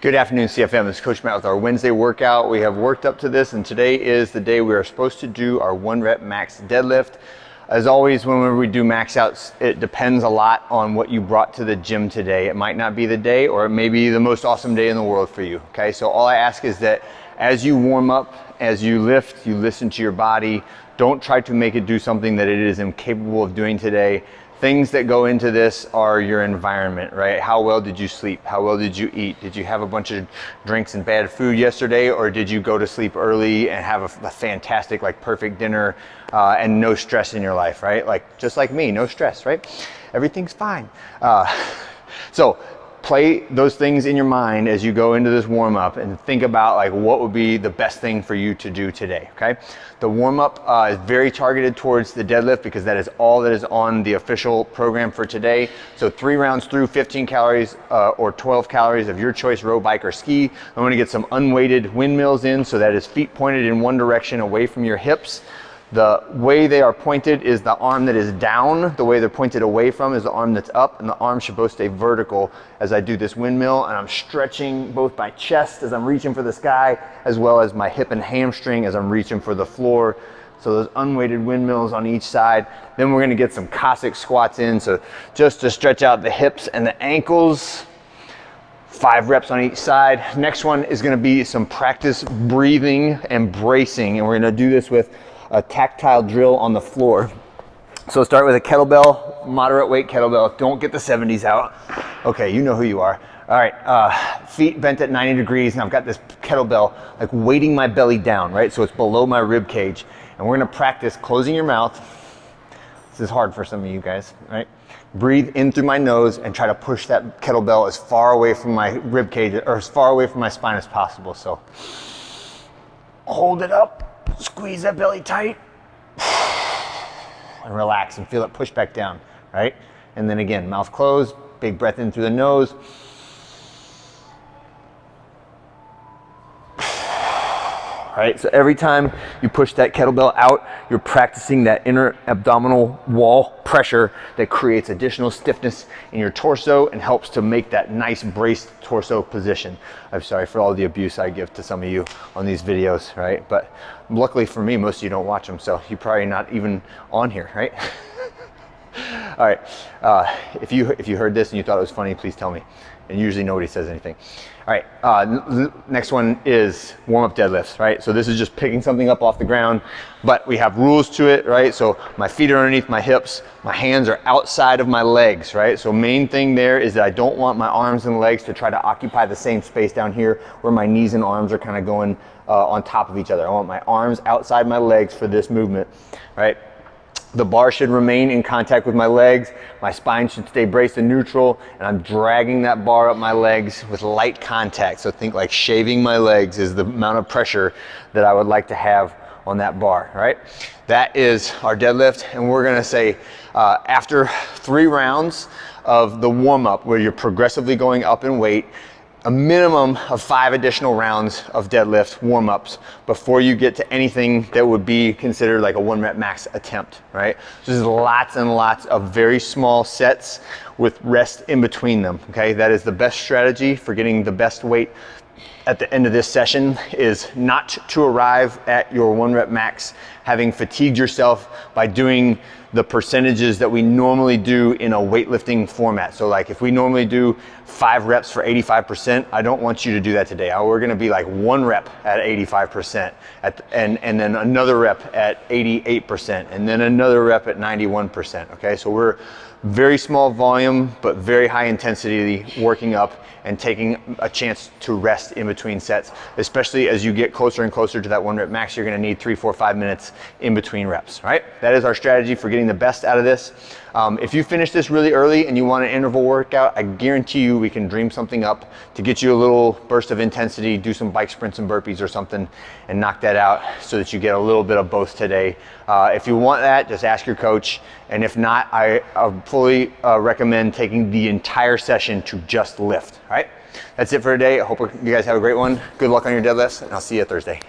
Good afternoon, CFM. This is Coach Matt with our Wednesday workout. We have worked up to this, and today is the day we are supposed to do our 1 rep max deadlift. As always, whenever we do max outs, it depends a lot on what you brought to the gym today. It might not be the day, or it may be the most awesome day in the world for you. Okay, so all I ask is that as you warm up, as you lift, you listen to your body. Don't try to make it do something that it is incapable of doing today. Things that go into this are your environment, right? How well did you sleep? How well did you eat? Did you have a bunch of drinks and bad food yesterday, or did you go to sleep early and have a fantastic, like perfect dinner and no stress in your life, right? Like just like me, no stress, right? Everything's fine. So play those things in your mind as you go into this warm up and think about like what would be the best thing for you to do today, okay? The warm up is very targeted towards the deadlift because that is all that is on the official program for today. So 3 rounds through 15 calories or 12 calories of your choice, row, bike, or ski. I'm gonna get some unweighted windmills in, so that is feet pointed in one direction away from your hips. The way they are pointed is the arm that is down. The way they're pointed away from is the arm that's up, and the arm should both stay vertical as I do this windmill, and I'm stretching both my chest as I'm reaching for the sky, as well as my hip and hamstring as I'm reaching for the floor. So those unweighted windmills on each side. Then we're gonna get some Cossack squats in, so just to stretch out the hips and the ankles. 5 reps on each side. Next one is gonna be some practice breathing and bracing, and we're gonna do this with a tactile drill on the floor. So start with a kettlebell, moderate weight kettlebell. Don't get the 70s out. Okay, you know who you are. All right, feet bent at 90 degrees, and I've got this kettlebell like weighting my belly down, right? So it's below my rib cage. And we're gonna practice closing your mouth. This is hard for some of you guys, right? Breathe in through my nose and try to push that kettlebell as far away from my rib cage or as far away from my spine as possible. So hold it up. Squeeze that belly tight and relax and feel it push back down, right? And then again, mouth closed, big breath in through the nose. Right, so every time you push that kettlebell out, you're practicing that inner abdominal wall pressure that creates additional stiffness in your torso and helps to make that nice braced torso position. I'm sorry for all the abuse I give to some of you on these videos, right? But luckily for me, most of you don't watch them, so you're probably not even on here, right? All right, if you heard this and you thought it was funny, please tell me. And usually nobody says anything. All right, next one is warm-up deadlifts, right? So this is just picking something up off the ground, but we have rules to it, right? So my feet are underneath my hips, my hands are outside of my legs, right? So main thing there is that I don't want my arms and legs to try to occupy the same space down here where my knees and arms are kind of going on top of each other. I want my arms outside my legs for this movement, right? The bar should remain in contact with my legs. My spine should stay braced and neutral, and I'm dragging that bar up my legs with light contact. So think like shaving my legs is the amount of pressure that I would like to have on that bar, right? That is our deadlift, and we're gonna say after 3 rounds of the warm-up where you're progressively going up in weight, a minimum of 5 additional rounds of deadlift warm-ups before you get to anything that would be considered like a 1 rep max attempt, right? So there's lots and lots of very small sets with rest in between them, okay? That is the best strategy for getting the best weight at the end of this session, is not to arrive at your 1 rep max having fatigued yourself by doing the percentages that we normally do in a weightlifting format. So like if we normally do 5 reps for 85%, I don't want you to do that today. We're gonna be like 1 rep at 85% and then another rep at 88% and then another rep at 91%, okay? So we're very small volume, but very high intensity working up and taking a chance to rest in between sets, especially as you get closer and closer to that 1 rep max. You're gonna need 3, 4, 5 minutes in between reps, right? That is our strategy for getting the best out of this. If you finish this really early and you want an interval workout, I guarantee you we can dream something up to get you a little burst of intensity, do some bike sprints and burpees or something, and knock that out so that you get a little bit of both today. If you want that, just ask your coach. And if not, I fully recommend taking the entire session to just lift, all right? That's it for today. I hope you guys have a great one. Good luck on your deadlifts, and I'll see you Thursday.